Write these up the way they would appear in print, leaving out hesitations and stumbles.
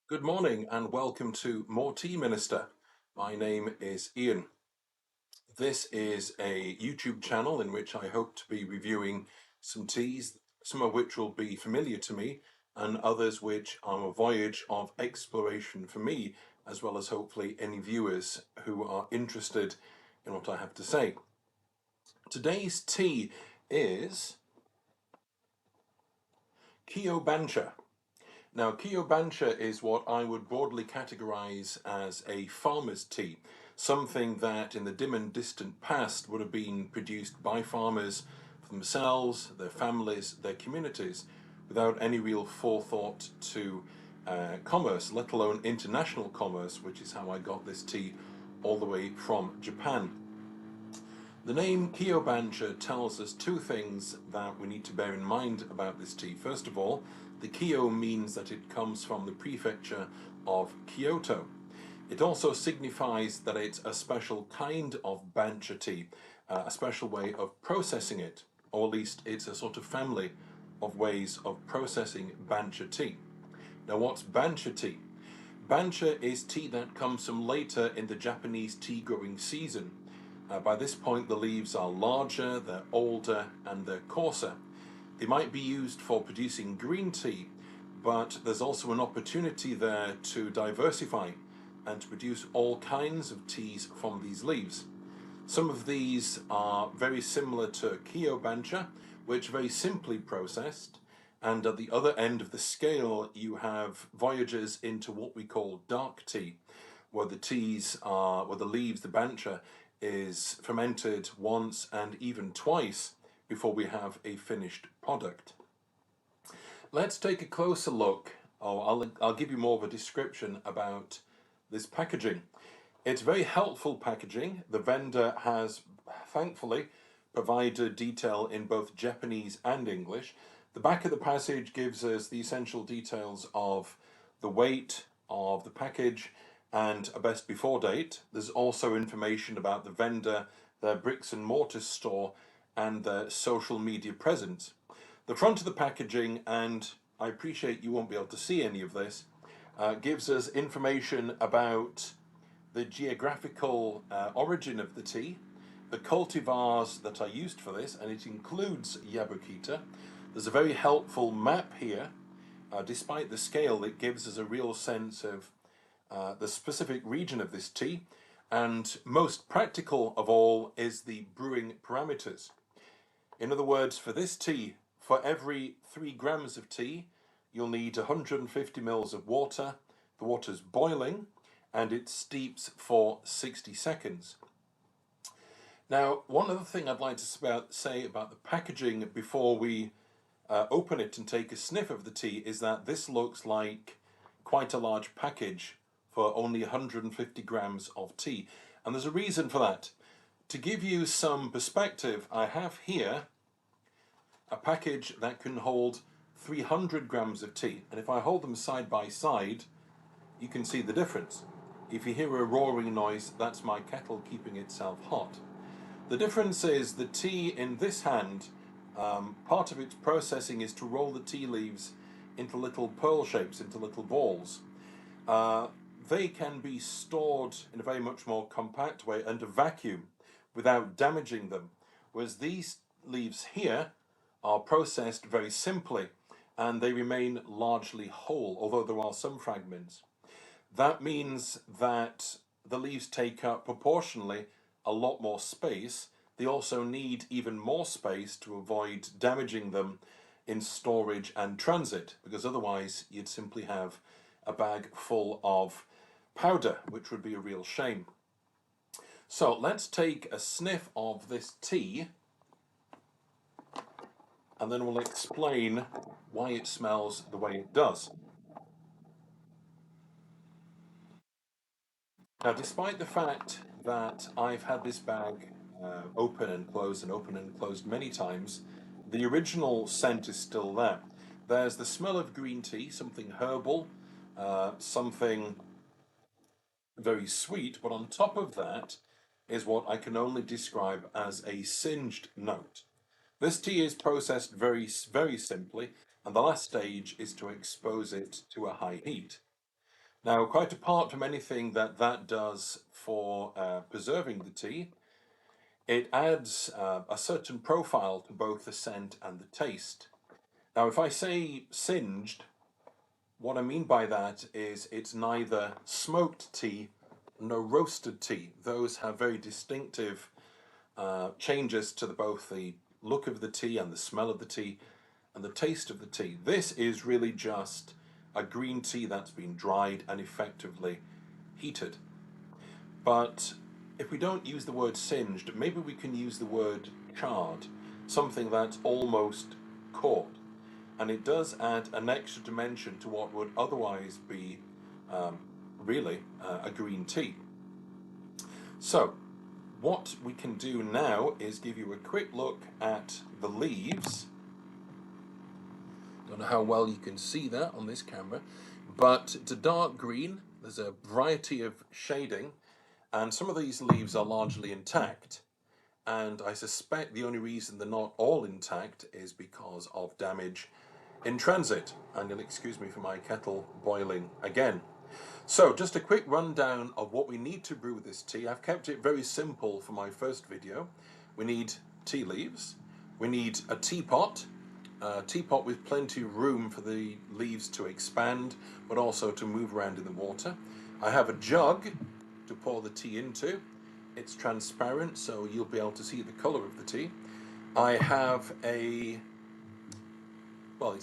Good morning and welcome to More Tea Minister. My name is Ian. This is a YouTube channel in which I hope to be reviewing some teas, some of which will be familiar to me and others which are a voyage of exploration for me, as well as hopefully any viewers who are interested in what I have to say. Today's tea is Kyô-Bancha. Now, Kyô-Bancha is what I would broadly categorize as a farmer's tea, something that in the dim and distant past would have been produced by farmers for themselves, their families, their communities, without any real forethought to commerce, let alone international commerce, which is how I got this tea all the way from Japan. The name Kyô-Bancha tells us two things that we need to bear in mind about this tea. First of all, the Kyô means that it comes from the prefecture of Kyoto. It also signifies that it's a special kind of Bancha tea, a special way of processing it, or at least it's a sort of family of ways of processing Bancha tea. Now, what's Bancha tea? Bancha is tea that comes from later in the Japanese tea growing season. By this point, the leaves are larger, they're older, and they're coarser. They might be used for producing green tea, but there's also an opportunity there to diversify and to produce all kinds of teas from these leaves. Some of these are very similar to Kyô-Bancha, which very simply processed, and at the other end of the scale you have voyages into what we call dark tea, where the leaves, the bancha, is fermented once and even twice before we have a finished product. Let's take a closer look, or I'll give you more of a description about this packaging. It's very helpful packaging. The vendor has thankfully provided detail in both Japanese and English. The back of the passage gives us the essential details of the weight of the package and a best before date. There's also information about the vendor, their bricks and mortar store, and their social media presence. The front of the packaging, and I appreciate you won't be able to see any of this, gives us information about the geographical origin of the tea, the cultivars that are used for this, and it includes Yabukita. There's a very helpful map here. Despite the scale, it gives us a real sense of the specific region of this tea, and most practical of all is the brewing parameters. In other words, for this tea, for every 3 grams of tea, you'll need 150 mils of water. The water's boiling, and it steeps for 60 seconds. Now, one other thing I'd like to say about the packaging before we open it and take a sniff of the tea is that this looks like quite a large package for only 150 grams of tea. And there's a reason for that. To give you some perspective, I have here a package that can hold 300 grams of tea. And if I hold them side by side, you can see the difference. If you hear a roaring noise, that's my kettle keeping itself hot. The difference is the tea in this hand, part of its processing is to roll the tea leaves into little pearl shapes, into little balls. They can be stored in a very much more compact way under vacuum without damaging them, whereas these leaves here are processed very simply and they remain largely whole, although there are some fragments. That means that the leaves take up proportionally a lot more space. They also need even more space to avoid damaging them in storage and transit, because otherwise you'd simply have a bag full of powder, which would be a real shame. So let's take a sniff of this tea, and then we'll explain why it smells the way it does. Now, despite the fact that I've had this bag open and closed and open and closed many times, the original scent is still there. There's the smell of green tea, something herbal, something very sweet, but on top of that is what I can only describe as a singed note. This tea is processed very simply, and the last stage is to expose it to a high heat. Now, quite apart from anything that does for preserving the tea, it adds a certain profile to both the scent and the taste. Now, if I say singed, what I mean by that is it's neither smoked tea nor roasted tea. Those have very distinctive changes to both the look of the tea and the smell of the tea and the taste of the tea. This is really just a green tea that's been dried and effectively heated. But if we don't use the word singed, maybe we can use the word charred, something that's almost caught. And it does add an extra dimension to what would otherwise be um, really a green tea. So, what we can do now is give you a quick look at the leaves. Don't know how well you can see that on this camera, but it's a dark green. There's a variety of shading, and some of these leaves are largely intact. And I suspect the only reason they're not all intact is because of damage in transit. And you'll excuse me for my kettle boiling again. So just a quick rundown of what we need to brew this tea. I've kept it very simple for my first video. We need tea leaves. We need a teapot with plenty of room for the leaves to expand, but also to move around in the water. I have a jug to pour the tea into. It's transparent, so you'll be able to see the colour of the tea. I have it's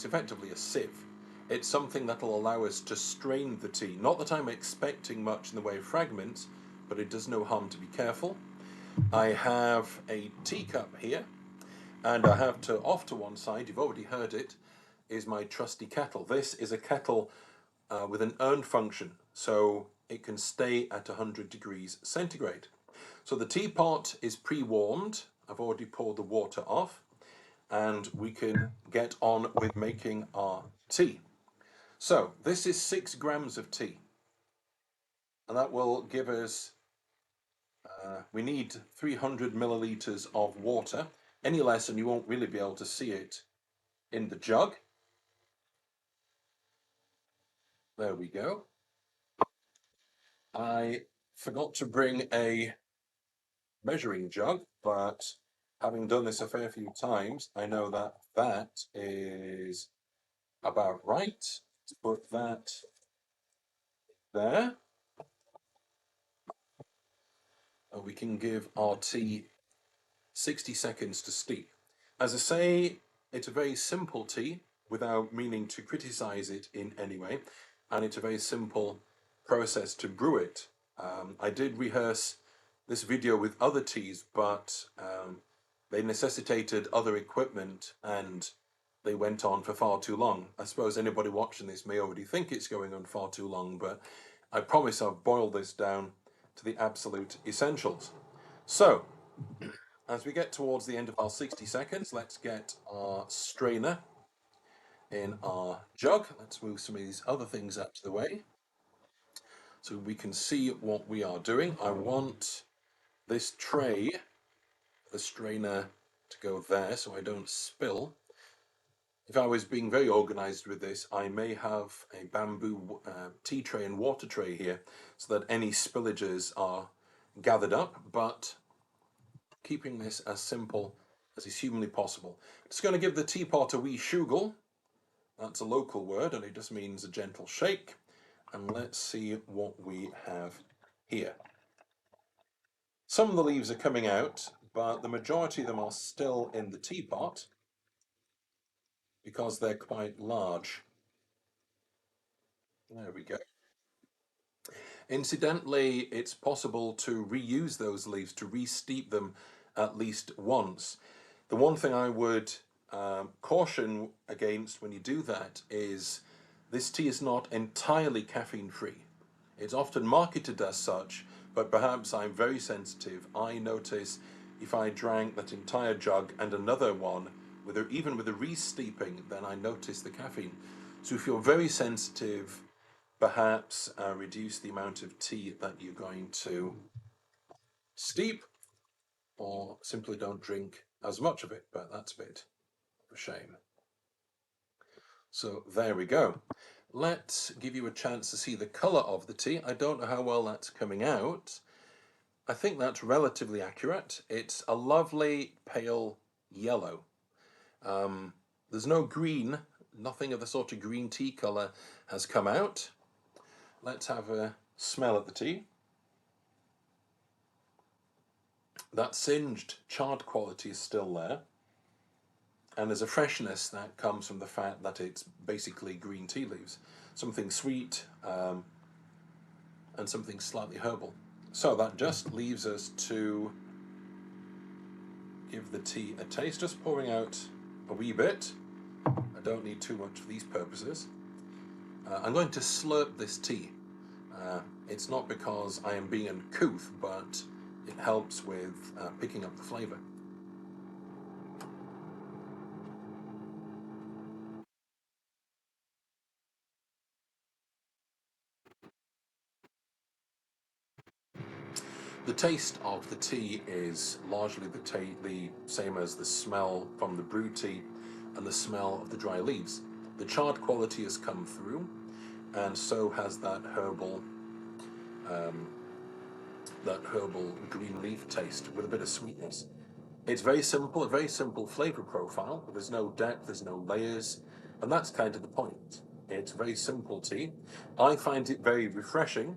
effectively a sieve. It's something that will allow us to strain the tea. Not that I'm expecting much in the way of fragments, but it does no harm to be careful. I have a teacup here, and I have off to one side, you've already heard it, is my trusty kettle. This is a kettle with an urn function, so it can stay at 100 degrees centigrade. So the teapot is pre-warmed. I've already poured the water off, and we can get on with making our tea. So this is 6 grams of tea, and that will give us, we need 300 milliliters of water. Any less and you won't really be able to see it in the jug. There we go. I forgot to bring a measuring jug, but having done this a fair few times, I know that that is about right. Let's put that there. And we can give our tea 60 seconds to steep. As I say, it's a very simple tea without meaning to criticize it in any way, and it's a very simple process to brew it. I did rehearse this video with other teas, but they necessitated other equipment and they went on for far too long. I suppose anybody watching this may already think it's going on far too long, but I promise I've boiled this down to the absolute essentials. So, as we get towards the end of our 60 seconds, let's get our strainer in our jug. Let's move some of these other things out of the way so we can see what we are doing. I want this tray, the strainer, to go there so I don't spill. If I was being very organized with this, I may have a bamboo tea tray and water tray here so that any spillages are gathered up, but keeping this as simple as is humanly possible. Just going to give the teapot a wee shoogle. That's a local word and it just means a gentle shake. And let's see what we have here. Some of the leaves are coming out, but the majority of them are still in the teapot because they're quite large. There we go. Incidentally, it's possible to reuse those leaves, to re-steep them at least once. The one thing I would caution against when you do that is this tea is not entirely caffeine free. It's often marketed as such, but perhaps I'm very sensitive. I notice if I drank that entire jug and another one, even with a re-steeping, then I notice the caffeine. So if you're very sensitive, perhaps reduce the amount of tea that you're going to steep, or simply don't drink as much of it, but that's a bit of a shame. So there we go. Let's give you a chance to see the colour of the tea. I don't know how well that's coming out. I think that's relatively accurate. It's a lovely pale yellow. There's no green, nothing of the sort of green tea colour has come out. Let's have a smell at the tea. That singed, charred quality is still there. And there's a freshness that comes from the fact that it's basically green tea leaves. Something sweet and something slightly herbal. So that just leaves us to give the tea a taste. Just pouring out a wee bit. I don't need too much for these purposes. I'm going to slurp this tea. It's not because I am being uncouth, but it helps with picking up the flavour. The taste of the tea is largely the same as the smell from the brewed tea and the smell of the dry leaves. The charred quality has come through, and so has that herbal green leaf taste with a bit of sweetness. It's very simple, a very simple flavour profile. There's no depth, there's no layers, and that's kind of the point. It's very simple tea. I find it very refreshing.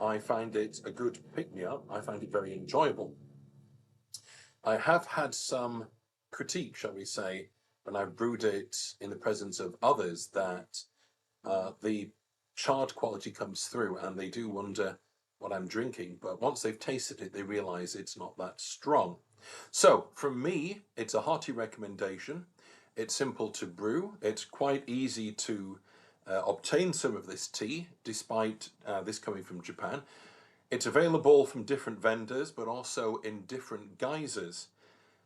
I find it a good pick-me-up. I find it very enjoyable. I have had some critique, shall we say, when I've brewed it in the presence of others that the charred quality comes through and they do wonder what I'm drinking. But once they've tasted it, they realize it's not that strong. So from me, it's a hearty recommendation. It's simple to brew. It's quite easy to obtain some of this tea, despite this coming from Japan. It's available from different vendors, but also in different guises.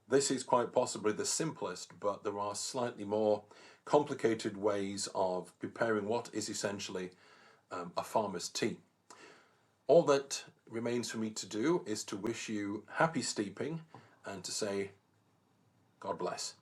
This is quite possibly the simplest, but there are slightly more complicated ways of preparing what is essentially a farmer's tea. All that remains for me to do is to wish you happy steeping and to say God bless.